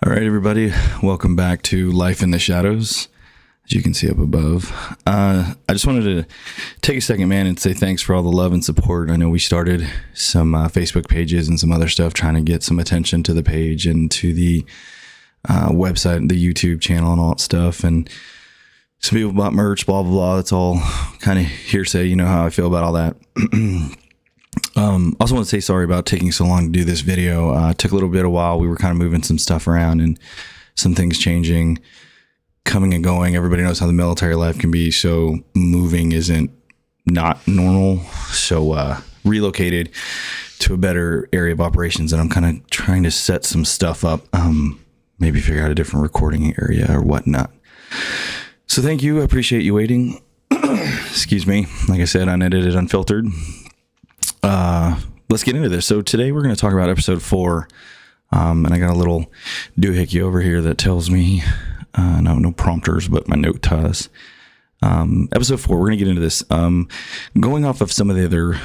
All right, everybody, welcome back to Life in the Shadows, as you can see up above. I just wanted to take a second, man, and say thanks for all the love and support. I know we started some Facebook pages and some other stuff trying to get some attention to the page and to the website and the YouTube channel and all that stuff. And some people bought merch, blah, blah, blah. That's all kind of hearsay. You know how I feel about all that. Also want to say sorry about taking so long to do this video. It took a little bit of while. We were kind of moving some stuff around and some things changing, coming and going. Everybody knows how the military life can be. So moving isn't not normal. So relocated to a better area of operations. And I'm kind of trying to set some stuff up. Maybe figure out a different recording area or whatnot. So thank you. I appreciate you waiting. Excuse me. Like I said, unedited, unfiltered. Let's get into this. So today we're going to talk about episode 4. And I got a little doohickey over here that tells me, no prompters, but my note does. Episode 4, we're going to get into this. Going off of some of the other,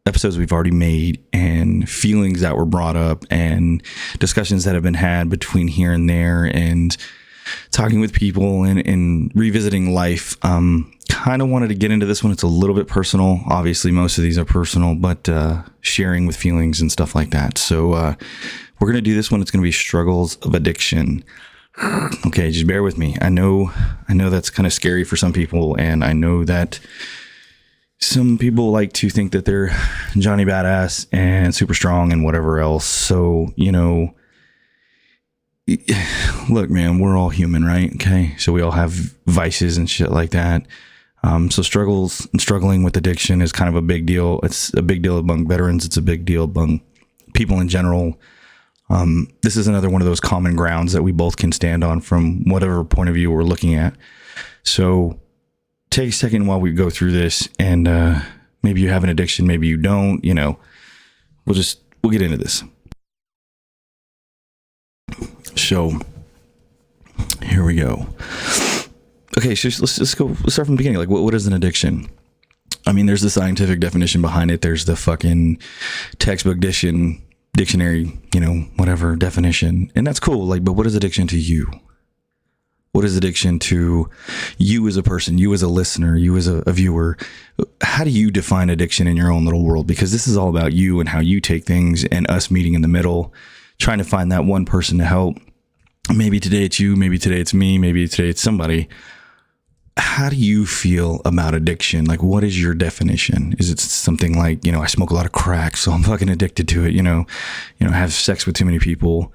episodes we've already made and feelings that were brought up and discussions that have been had between here and there and talking with people and revisiting life. Kind of wanted to get into this one. It's a little bit personal. Obviously, most of these are personal, but sharing with feelings and stuff like that. So we're going to do this one. It's going to be struggles of addiction. Okay, just bear with me. I know that's kind of scary for some people, and I know that some people like to think that they're Johnny Badass and super strong and whatever else. So, look, man, we're all human, right? Okay. So we all have vices and shit like that. So struggles and struggling with addiction is kind of a big deal. It's a big deal among veterans. It's a big deal among people in general. This is another one of those common grounds that we both can stand on from whatever point of view we're looking at. So take a second while we go through this, and maybe you have an addiction, maybe you don't, we'll get into this. So here we go. Okay, so let's start from the beginning. Like, what is an addiction? I mean, there's the scientific definition behind it. There's the fucking textbook dictionary, whatever definition. And that's cool. Like, but what is addiction to you? What is addiction to you as a person, you as a listener, you as a viewer? How do you define addiction in your own little world? Because this is all about you and how you take things and us meeting in the middle, trying to find that one person to help. Maybe today it's you, maybe today it's me, maybe today it's somebody. How do you feel about addiction? Like, what is your definition? Is it something like, I smoke a lot of crack, so I'm fucking addicted to it, have sex with too many people.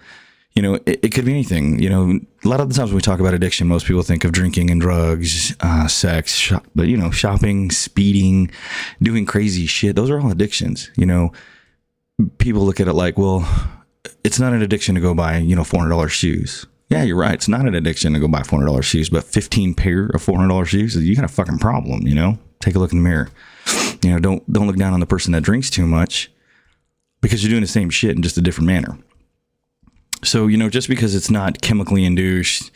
It could be anything. A lot of the times when we talk about addiction, most people think of drinking and drugs, sex, but shopping, speeding, doing crazy shit. Those are all addictions. People look at it like, well, it's not an addiction to go buy, $400 shoes. Yeah, you're right. It's not an addiction to go buy $400 shoes, but 15 pair of $400 shoes, you got a fucking problem, Take a look in the mirror. Don't look down on the person that drinks too much, because you're doing the same shit in just a different manner. So, just because it's not chemically induced,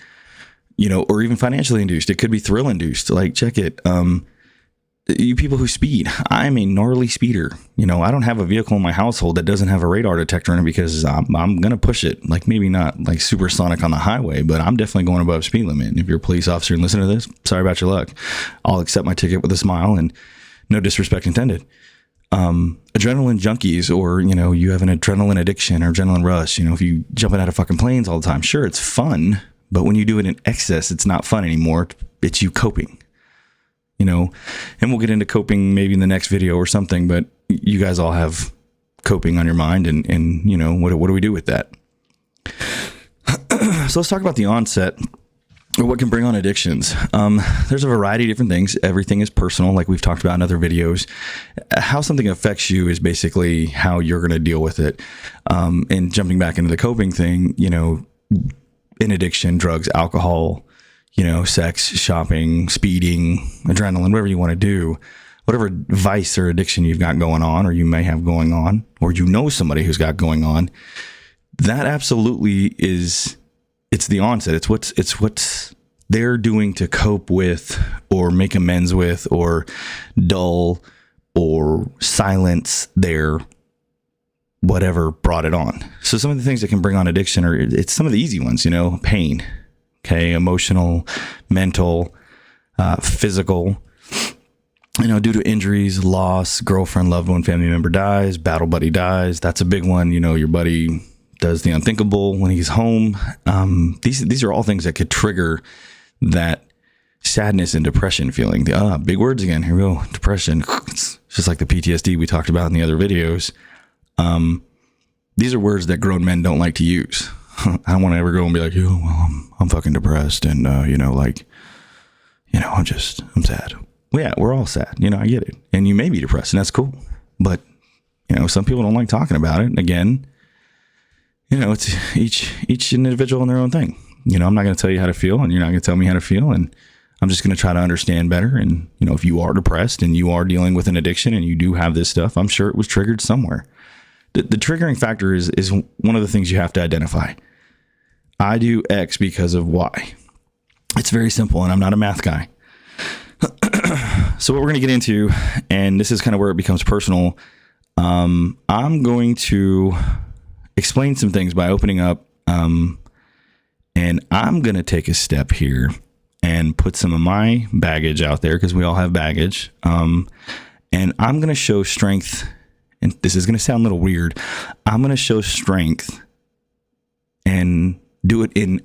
or even financially induced, it could be thrill induced. Like, check it. You people who speed, I'm a gnarly speeder. I don't have a vehicle in my household that doesn't have a radar detector in it because I'm going to push it. Like, maybe not like supersonic on the highway, but I'm definitely going above speed limit. And if you're a police officer and listen to this, sorry about your luck. I'll accept my ticket with a smile and no disrespect intended. Adrenaline junkies, or, you have an adrenaline addiction or adrenaline rush. If you jumping out of fucking planes all the time, sure, it's fun. But when you do it in excess, it's not fun anymore. It's you coping. And we'll get into coping maybe in the next video or something, but you guys all have coping on your mind, and what do we do with that? So let's talk about the onset, or what can bring on addictions. There's a variety of different things. Everything is personal, like we've talked about in other videos. How something affects you is basically how you're going to deal with it. And jumping back into the coping thing, in addiction, drugs, alcohol, sex, shopping, speeding, adrenaline, whatever you want to do, whatever vice or addiction you've got going on, or you may have going on, or somebody who's got going on, that absolutely it's the onset. It's what's they're doing to cope with, or make amends with, or dull, or silence their whatever brought it on. So some of the things that can bring on addiction it's some of the easy ones, pain, okay, emotional, mental, physical, due to injuries, loss, girlfriend, loved one, family member dies, battle buddy dies. That's a big one. Your buddy does the unthinkable when he's home. These are all things that could trigger that sadness and depression feeling. Big words again. Here we go. Depression. It's just like the PTSD we talked about in the other videos. These are words that grown men don't like to use. I don't want to ever go and be like, I'm fucking depressed. And, I'm sad. Well, yeah, we're all sad. I get it. And you may be depressed and that's cool. But, some people don't like talking about it. Again, it's each individual in their own thing. I'm not going to tell you how to feel and you're not going to tell me how to feel. And I'm just going to try to understand better. And, if you are depressed and you are dealing with an addiction and you do have this stuff, I'm sure it was triggered somewhere. The triggering factor is one of the things you have to identify. I do X because of Y. It's very simple, and I'm not a math guy. So what we're going to get into, and this is kind of where it becomes personal, I'm going to explain some things by opening up, and I'm going to take a step here and put some of my baggage out there because we all have baggage, and I'm going to show strength. And this is going to sound a little weird. I'm going to show strength and do it in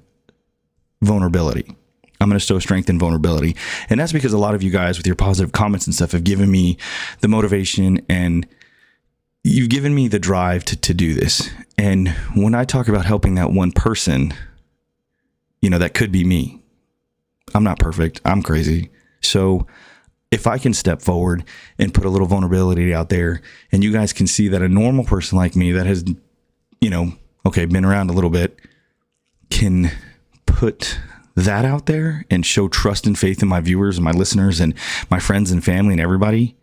vulnerability. I'm going to show strength and vulnerability. And that's because a lot of you guys with your positive comments and stuff have given me the motivation and you've given me the drive to do this. And when I talk about helping that one person, that could be me. I'm not perfect. I'm crazy. So if I can step forward and put a little vulnerability out there and you guys can see that a normal person like me that has, been around a little bit can put that out there and show trust and faith in my viewers and my listeners and my friends and family and everybody,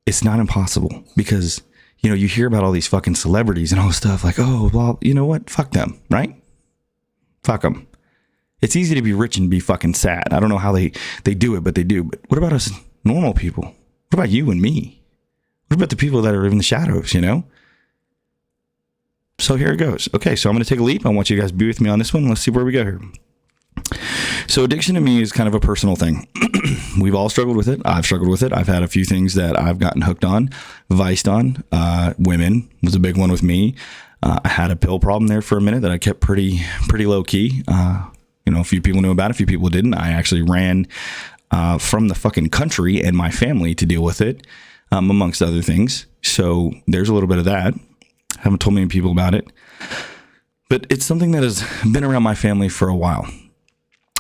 it's not impossible because, you hear about all these fucking celebrities and all this stuff like, oh, well, you know what? Fuck them, right? Fuck them. It's easy to be rich and be fucking sad. I don't know how they do it, but they do. But what about us normal people? What about you and me? What about the people that are in the shadows, So here it goes. Okay, so I'm going to take a leap. I want you guys to be with me on this one. Let's see where we go here. So addiction to me is kind of a personal thing. We've all struggled with it. I've struggled with it. I've had a few things that I've gotten hooked on, viced on. Women was a big one with me. I had a pill problem there for a minute that I kept pretty low key. A few people knew about it, a few people didn't. I actually ran from the fucking country and my family to deal with it, amongst other things. So there's a little bit of that. I haven't told many people about it. But it's something that has been around my family for a while.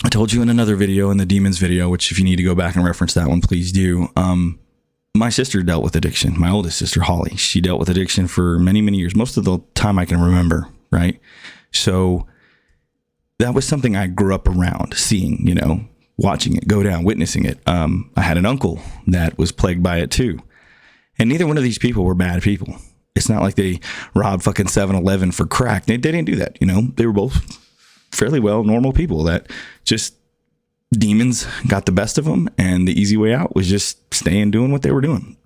I told you in another video, in the demons video, which if you need to go back and reference that one, please do. My sister dealt with addiction. My oldest sister, Holly, she dealt with addiction for many, many years. Most of the time I can remember, right? So that was something I grew up around, seeing, watching it go down, witnessing it. I had an uncle that was plagued by it too. And neither one of these people were bad people. It's not like they robbed fucking 7-Eleven for crack. They didn't do that, They were both fairly well normal people that just demons got the best of them. And the easy way out was just staying doing what they were doing.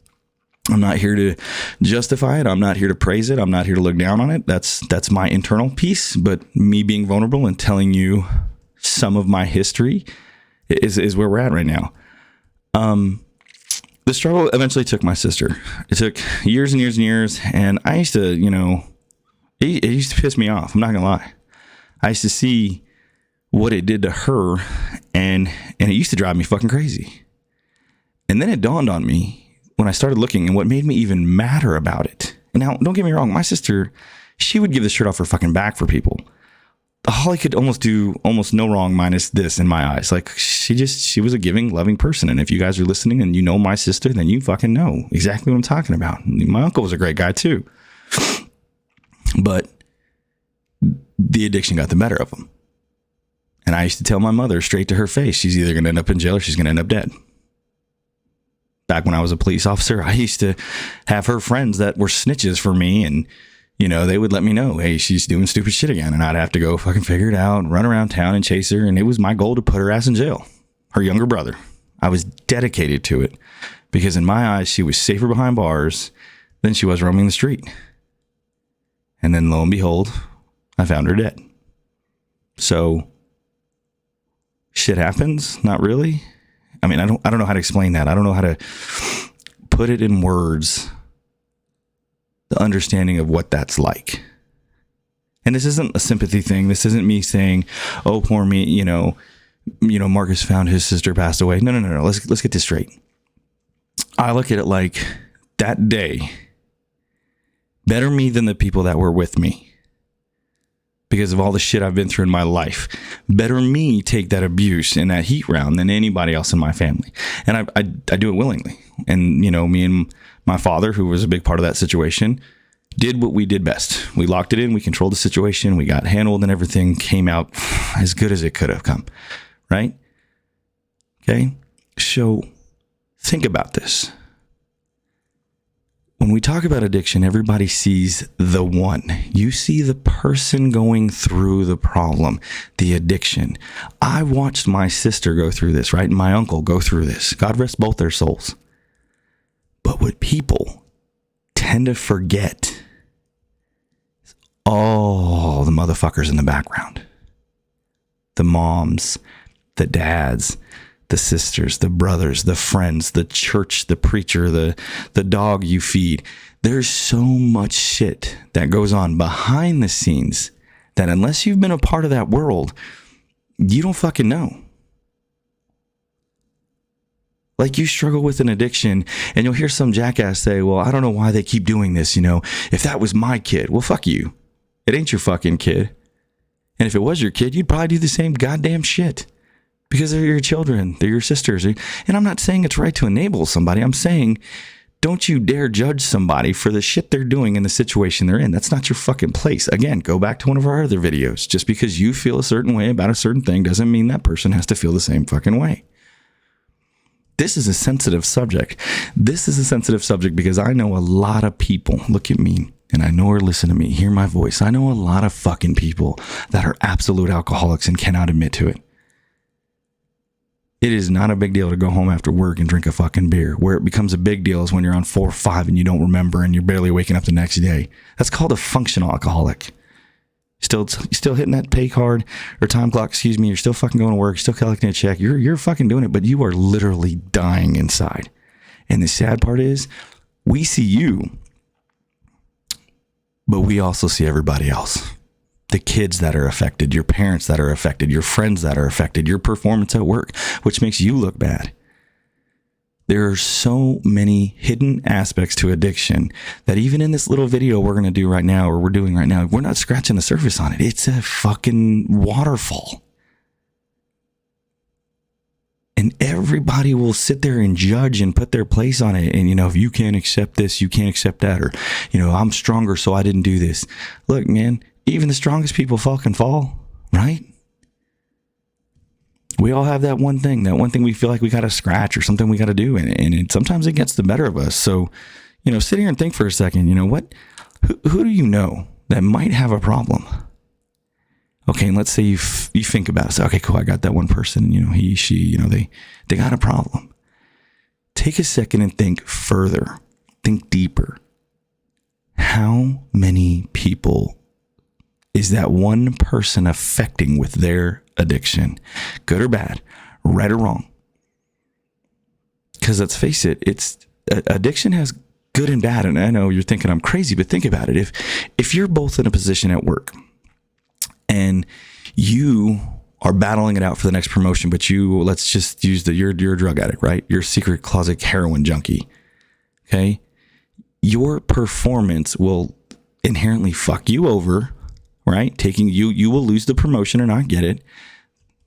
I'm not here to justify it. I'm not here to praise it. I'm not here to look down on it. That's my internal piece. But me being vulnerable and telling you some of my history is where we're at right now. The struggle eventually took my sister. It took years and years and years. And I used to, it used to piss me off. I'm not going to lie. I used to see what it did to her and it used to drive me fucking crazy. And then it dawned on me when I started looking and what made me even madder about it. And now, don't get me wrong, my sister, she would give the shirt off her fucking back for people. Holly could do almost no wrong minus this in my eyes. Like she was a giving, loving person. And if you guys are listening and you know my sister, then you fucking know exactly what I'm talking about. My uncle was a great guy too. But the addiction got the better of him. And I used to tell my mother straight to her face, she's either going to end up in jail or she's going to end up dead. Back when I was a police officer, I used to have her friends that were snitches for me. And, they would let me know, hey, she's doing stupid shit again. And I'd have to go fucking figure it out, run around town and chase her. And it was my goal to put her ass in jail. Her younger brother. I was dedicated to it because in my eyes, she was safer behind bars than she was roaming the street. And then lo and behold, I found her dead. So shit happens? Not really. I mean, I don't know how to explain that. I don't know how to put it in words, the understanding of what that's like. And this isn't a sympathy thing. This isn't me saying, oh, poor me, Marcus found his sister passed away. No. Let's get this straight. I look at it like that day, better me than the people that were with me. Because of all the shit I've been through in my life. Better me take that abuse and that heat round than anybody else in my family. And I do it willingly. And, me and my father, who was a big part of that situation, did what we did best. We locked it in. We controlled the situation. We got handled and everything came out as good as it could have come. Right? Okay? So think about this. When we talk about addiction, everybody sees the one. You see the person going through the problem, the addiction. I watched my sister go through this, right? And my uncle go through this. God rest both their souls. But what people tend to forget is all the motherfuckers in the background. The moms, the dads, the sisters, the brothers, the friends, the church, the preacher, the dog you feed. There's so much shit that goes on behind the scenes that unless you've been a part of that world, you don't fucking know. Like you struggle with an addiction and you'll hear some jackass say, well, I don't know why they keep doing this. If that was my kid, well, fuck you. It ain't your fucking kid. And if it was your kid, you'd probably do the same goddamn shit. Because they're your children, they're your sisters. And I'm not saying it's right to enable somebody. I'm saying don't you dare judge somebody for the shit they're doing in the situation they're in. That's not your fucking place. Again, go back to one of our other videos. Just because you feel a certain way about a certain thing doesn't mean that person has to feel the same fucking way. This is a sensitive subject. This is a sensitive subject because I know a lot of people, look at me, and I know or listen to me, hear my voice. I know a lot of fucking people that are absolute alcoholics and cannot admit to it. It is not a big deal to go home after work and drink a fucking beer. Where it becomes a big deal is when you're on 4 or 5 and you don't remember and you're barely waking up the next day. That's called a functional alcoholic. Still hitting that pay card or time clock, You're still fucking going to work, still collecting a check. You're fucking doing it, but you are literally dying inside. And the sad part is we see you, but we also see everybody else. The kids that are affected, your parents that are affected, your friends that are affected, your performance at work, which makes you look bad. There are so many hidden aspects to addiction that even in this little video we're going to do right now, or we're doing right now, we're not scratching the surface on it. It's a fucking waterfall. And everybody will sit there and judge and put their place on it. And, if you can't accept this, you can't accept that. Or, I'm stronger, so I didn't do this. Look, man. Even the strongest people fucking fall, right? We all have that one thing we feel like we got to scratch or something we got to do. And sometimes it gets the better of us. So, sit here and think for a second, what, who do you know that might have a problem? Okay. And let's say you think about it. So, okay, cool. I got that one person, he, she, they got a problem. Take a second and think further, think deeper. How many people is that one person affecting with their addiction, good or bad, right or wrong? Because let's face it, addiction has good and bad. And I know you're thinking I'm crazy, but think about it. If you're both in a position at work and you are battling it out for the next promotion, but let's just use you're a drug addict, right? You're a secret closet heroin junkie. Okay. Your performance will inherently fuck you over. Right? You will lose the promotion or not get it.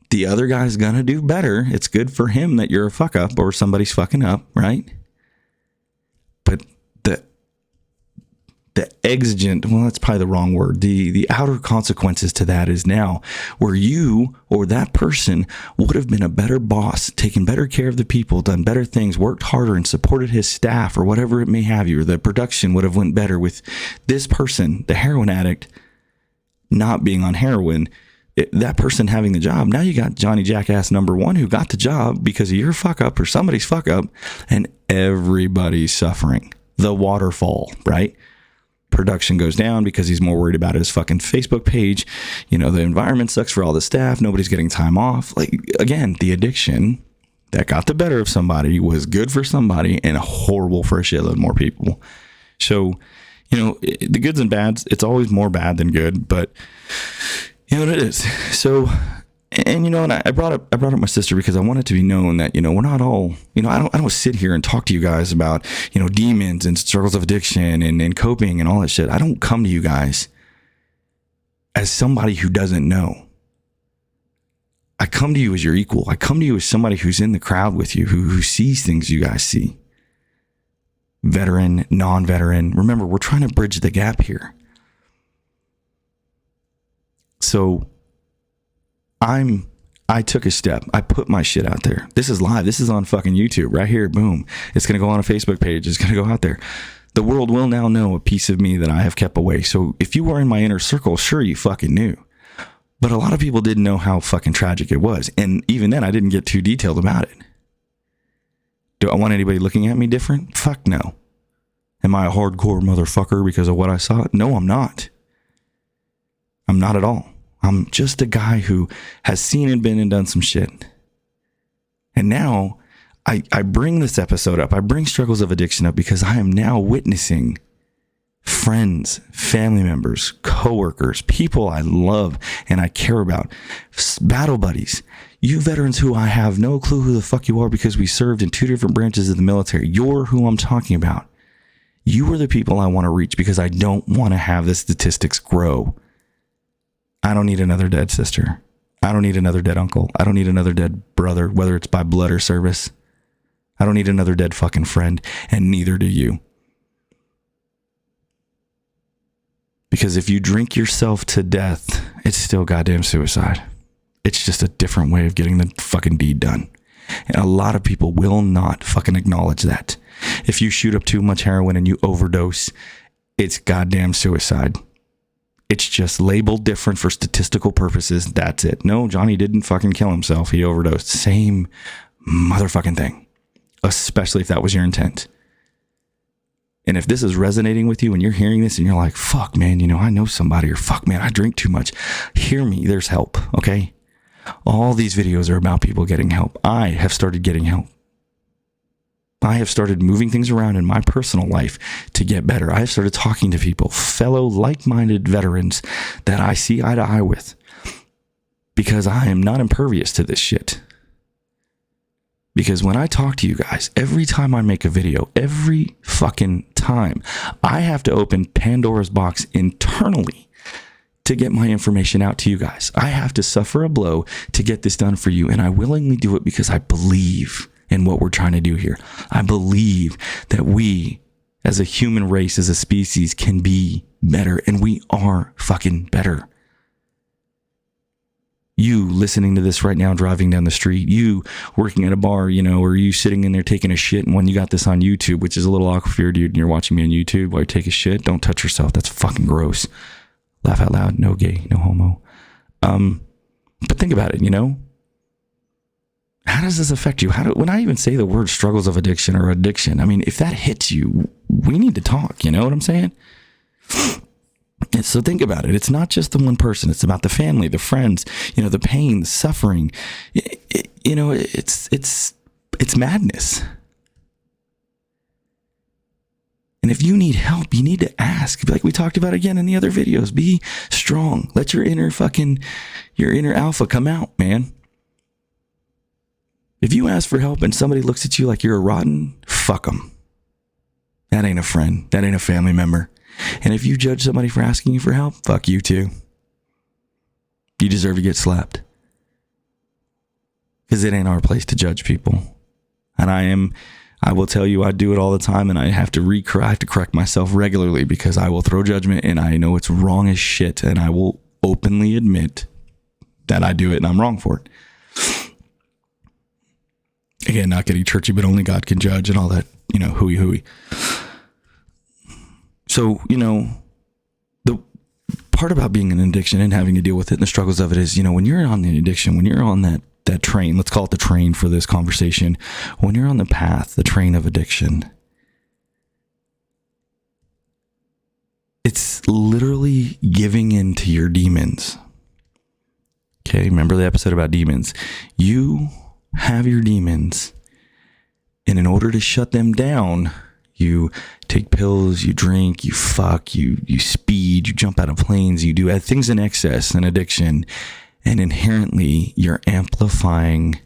The other guy's gonna do better. It's good for him that you're a fuck up or somebody's fucking up, right? But the exigent, well, that's probably the wrong word. The outer consequences to that is now where you or that person would have been a better boss, taken better care of the people, done better things, worked harder and supported his staff or whatever it may have you, or the production would have went better with this person, the heroin addict, not being on heroin, that person having the job. Now you got Johnny Jackass number 1 who got the job because of your fuck up or somebody's fuck up, and everybody's suffering. The waterfall, right? Production goes down because he's more worried about his fucking Facebook page. You know, the environment sucks for all the staff. Nobody's getting time off. Like, again, the addiction that got the better of somebody was good for somebody and horrible for a shitload more people. So, you know, the goods and bads, it's always more bad than good, but you know what it is. So, and you know, and I brought up my sister because I want it to be known that, you know, we're not all, you know, I don't sit here and talk to you guys about, you know, demons and struggles of addiction and coping and all that shit. I don't come to you guys as somebody who doesn't know. I come to you as your equal. I come to you as somebody who's in the crowd with you, who sees things you guys see. Veteran, non-veteran. Remember, we're trying to bridge the gap here. So I took a step. I put my shit out there. This is live. This is on fucking YouTube right here. Boom. It's going to go on a Facebook page. It's going to go out there. The world will now know a piece of me that I have kept away. So if you were in my inner circle, sure, you fucking knew. But a lot of people didn't know how fucking tragic it was. And even then, I didn't get too detailed about it. Do I want anybody looking at me different? Fuck no. Am I a hardcore motherfucker because of what I saw? No, I'm not. I'm not at all. I'm just a guy who has seen and been and done some shit. And now I bring this episode up. I bring struggles of addiction up because I am now witnessing friends, family members, coworkers, people I love and I care about, battle buddies, you veterans who I have no clue who the fuck you are because we served in 2 different branches of the military. You're who I'm talking about. You are the people I want to reach because I don't want to have the statistics grow. I don't need another dead sister. I don't need another dead uncle. I don't need another dead brother, whether it's by blood or service. I don't need another dead fucking friend, and neither do you. Because if you drink yourself to death, it's still goddamn suicide. It's just a different way of getting the fucking deed done. And a lot of people will not fucking acknowledge that. If you shoot up too much heroin and you overdose, it's goddamn suicide. It's just labeled different for statistical purposes. That's it. No, Johnny didn't fucking kill himself. He overdosed. Same motherfucking thing. Especially if that was your intent. And if this is resonating with you and you're hearing this and you're like, fuck, man, you know, I know somebody, or fuck, man, I drink too much. Hear me. There's help. Okay. All these videos are about people getting help. I have started getting help. I have started moving things around in my personal life to get better. I have started talking to people, fellow like-minded veterans that I see eye to eye with, because I am not impervious to this shit. Because when I talk to you guys, every time I make a video, every fucking time, I have to open Pandora's box internally to get my information out to you guys. I have to suffer a blow to get this done for you, and I willingly do it because I believe in what we're trying to do here. I believe that we, as a human race, as a species, can be better, and we are fucking better. You listening to this right now, driving down the street, you working at a bar, you know, or you sitting in there taking a shit, and when you got this on YouTube, which is a little awkward for you, dude, and you're watching me on YouTube while you take a shit, don't touch yourself. That's fucking gross. Laugh out loud. No gay, no homo. But think about it, you know? How does this affect you? When I even say the word struggles of addiction or addiction, I mean, if that hits you, we need to talk. You know what I'm saying? And so think about it. It's not just the one person. It's about the family, the friends, you know, the pain, the suffering. You know, it's madness. And if you need help, you need to ask. Like we talked about again in the other videos, be strong. Let your inner alpha come out, man. If you ask for help and somebody looks at you like you're a rotten, fuck them. That ain't a friend. That ain't a family member. And if you judge somebody for asking you for help, fuck you too. You deserve to get slapped. Because it ain't our place to judge people. And I will tell you, I do it all the time, and I have to correct myself regularly because I will throw judgment and I know it's wrong as shit, and I will openly admit that I do it and I'm wrong for it. Again, not getting churchy, but only God can judge and all that, you know, hooey. So, you know, the part about being an addiction and having to deal with it and the struggles of it is, you know, when you're on the addiction, when you're on that train, let's call it the train for this conversation, when you're on the path, the train of addiction, It's literally giving in to your demons. Okay, remember the episode about demons? You have your demons, and in order to shut them down, you take pills, you drink, you fuck, you speed, you jump out of planes, you do things in excess and addiction, and inherently you're amplifying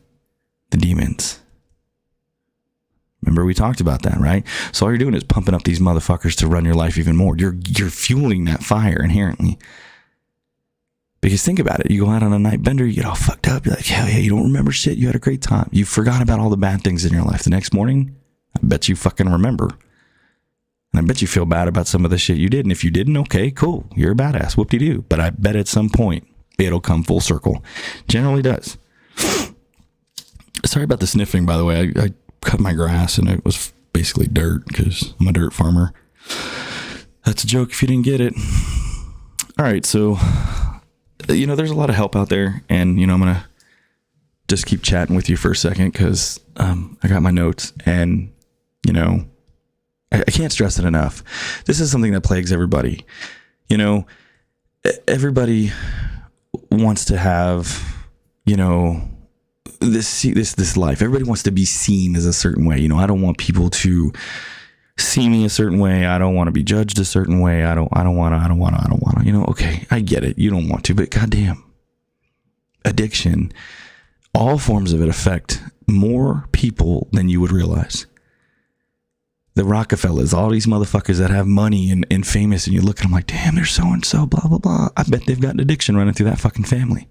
the demons. Remember we talked about that, right? So all you're doing is pumping up these motherfuckers to run your life even more. You're fueling that fire inherently. Because think about it. You go out on a night bender, you get all fucked up. You're like, hell yeah, you don't remember shit. You had a great time. You forgot about all the bad things in your life. The next morning, I bet you fucking remember. And I bet you feel bad about some of the shit you did. And if you didn't, okay, cool. You're a badass. Whoop-de-doo. But I bet at some point, it'll come full circle. Generally does. Sorry about the sniffing, by the way. I cut my grass and it was basically dirt because I'm a dirt farmer. That's a joke if you didn't get it. All right, so, there's a lot of help out there. And, I'm going to just keep chatting with you for a second because I got my notes and, I can't stress it enough. This is something that plagues everybody. Everybody wants to have, this life. Everybody wants to be seen as a certain way. I don't want people to see me a certain way. I don't want to be judged a certain way. I don't want to. Okay, I get it. You don't want to, but goddamn, addiction, all forms of it affect more people than you would realize. The Rockefellers, all these motherfuckers that have money and famous, and you look at them like, damn, they're so-and-so, blah, blah, blah. I bet they've got an addiction running through that fucking family.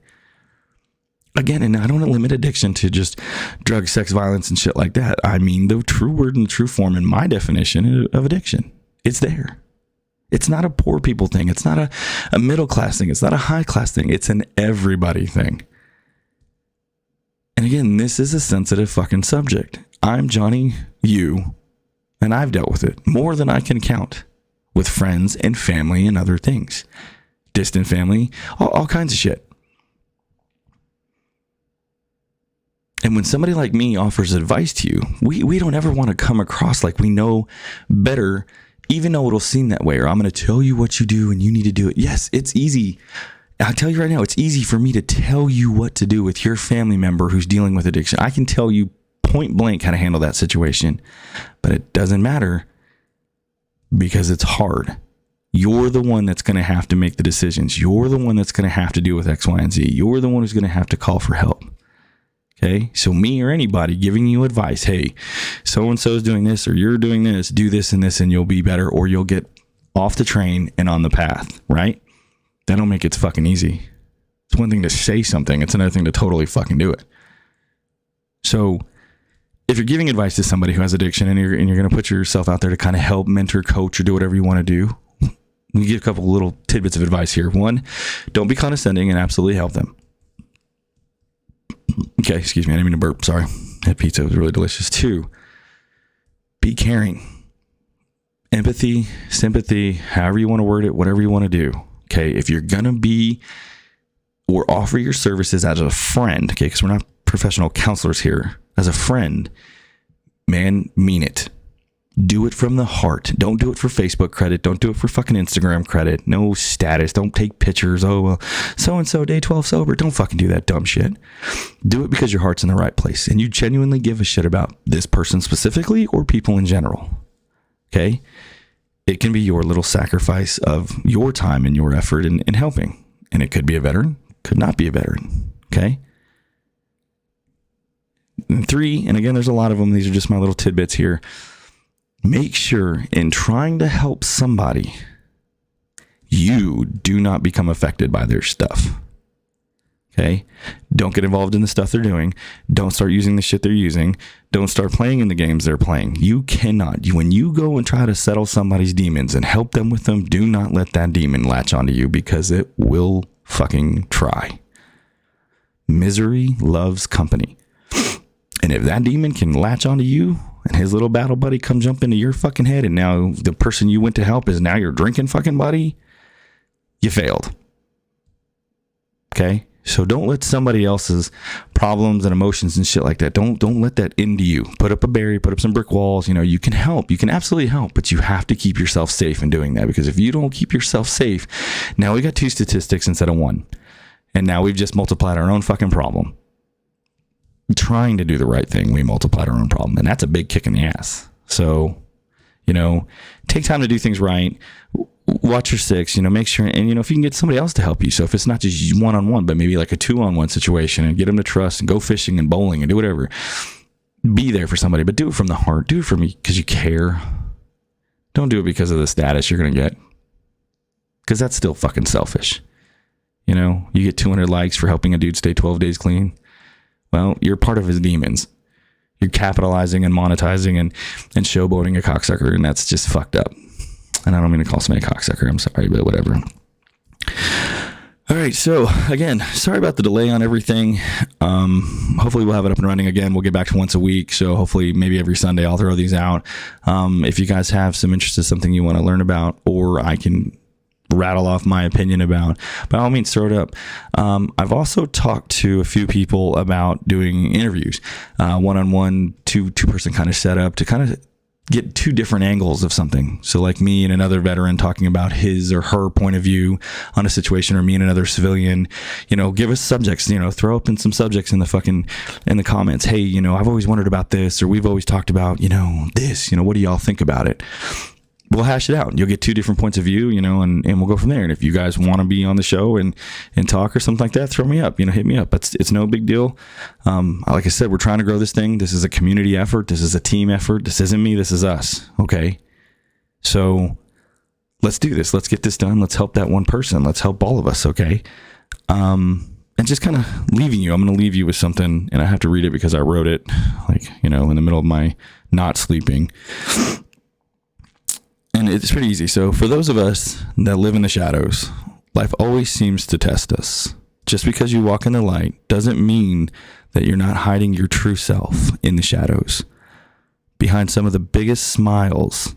Again, and I don't limit addiction to just drugs, sex, violence, and shit like that. I mean the true word and the true form in my definition of addiction. It's there. It's not a poor people thing. It's not a middle class thing. It's not a high class thing. It's an everybody thing. And again, this is a sensitive fucking subject. I'm Johnny, and I've dealt with it more than I can count with friends and family and other things. Distant family, all kinds of shit. And when somebody like me offers advice to you, we don't ever want to come across like we know better, even though it'll seem that way, or I'm going to tell you what you do and you need to do it. Yes, it's easy. I'll tell you right now, it's easy for me to tell you what to do with your family member who's dealing with addiction. I can tell you point blank how to handle that situation, but it doesn't matter because it's hard. You're the one that's going to have to make the decisions. You're the one that's going to have to deal with X, Y, and Z. You're the one who's going to have to call for help. Okay, so me or anybody giving you advice, hey, so-and-so is doing this or you're doing this, do this and this and you'll be better, or you'll get off the train and on the path, right? That don't make it fucking easy. It's one thing to say something. It's another thing to totally fucking do it. So if you're giving advice to somebody who has addiction and you're going to put yourself out there to kind of help, mentor, coach, or do whatever you want to do, we give a couple little tidbits of advice here. One, don't be condescending and absolutely help them. Okay, excuse me. I didn't mean to burp. Sorry. That pizza was really delicious. 2, be caring. Empathy, sympathy, however you want to word it, whatever you want to do. Okay, if you're going to be or offer your services as a friend, okay, because we're not professional counselors here, as a friend, man, mean it. Do it from the heart. Don't do it for Facebook credit. Don't do it for fucking Instagram credit. No status. Don't take pictures. Oh, well, so-and-so, day 12 sober. Don't fucking do that dumb shit. Do it because your heart's in the right place and you genuinely give a shit about this person specifically or people in general. Okay? It can be your little sacrifice of your time and your effort in helping. And it could be a veteran, could not be a veteran. Okay? And 3, and again, there's a lot of them. These are just my little tidbits here. Make sure in trying to help somebody, you do not become affected by their stuff. Okay? Don't get involved in the stuff they're doing. Don't start using the shit they're using. Don't start playing in the games they're playing. You cannot. When you go and try to settle somebody's demons and help them with them, do not let that demon latch onto you because it will fucking try. Misery loves company. And if that demon can latch onto you and his little battle buddy come jump into your fucking head and now the person you went to help is now your drinking fucking buddy, you failed. Okay? So don't let somebody else's problems and emotions and shit like that. Don't let that into you. Put up a barrier, put up some brick walls. You can help. You can absolutely help, but you have to keep yourself safe in doing that, because if you don't keep yourself safe, now we got 2 statistics instead of 1. And now we've just multiplied our own fucking problem. Trying to do the right thing, we multiplied our own problem, and that's a big kick in the ass. So, take time to do things right. Watch your 6, make sure, and if you can get somebody else to help you. So if it's not just one-on-one, but maybe like a 2-on-1 situation, and get them to trust and go fishing and bowling and do whatever. Be there for somebody, but do it from the heart. Do it for me because you care. Don't do it because of the status you're going to get, because that's still fucking selfish. You get 200 likes for helping a dude stay 12 days clean. Well, you're part of his demons. You're capitalizing and monetizing and showboating a cocksucker, and that's just fucked up. And I don't mean to call somebody a cocksucker. I'm sorry, but whatever. All right. So again, sorry about the delay on everything. Hopefully we'll have it up and running again. We'll get back to once a week. So hopefully maybe every Sunday I'll throw these out. If you guys have some interest in something you want to learn about, or I can rattle off my opinion about, by all means, throw it up. I've also talked to a few people about doing interviews, one-on-one, two-person kind of setup, to kind of get 2 different angles of something. So like me and another veteran talking about his or her point of view on a situation, or me and another civilian, give us subjects, throw up in some subjects in the comments. Hey, I've always wondered about this, or we've always talked about, this, what do y'all think about it? We'll hash it out. You'll get 2 different points of view, and we'll go from there. And if you guys want to be on the show and talk or something like that, throw me up, hit me up. It's no big deal. Like I said, we're trying to grow this thing. This is a community effort. This is a team effort. This isn't me. This is us. Okay. So let's do this. Let's get this done. Let's help that one person. Let's help all of us. Okay. And just kind of leaving you, I'm going to leave you with something, and I have to read it because I wrote it in the middle of my not sleeping. And it's pretty easy. So for those of us that live in the shadows, life always seems to test us. Just because you walk in the light doesn't mean that you're not hiding your true self in the shadows. Behind some of the biggest smiles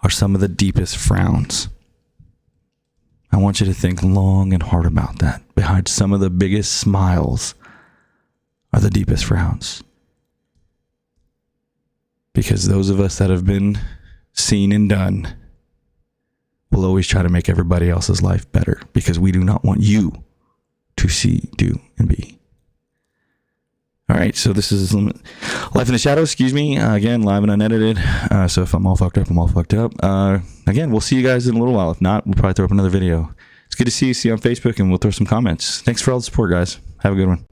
are some of the deepest frowns. I want you to think long and hard about that. Behind some of the biggest smiles are the deepest frowns. Because those of us that have been seen and done will always try to make everybody else's life better, because we do not want you to see, do, and be. All right, so this is Life in the Shadows, again, live and unedited. So if I'm all fucked up, I'm all fucked up. Again, we'll see you guys in a little while. If not, we'll probably throw up another video. It's good to see you on Facebook, and we'll throw some comments. Thanks for all the support, guys. Have a good one.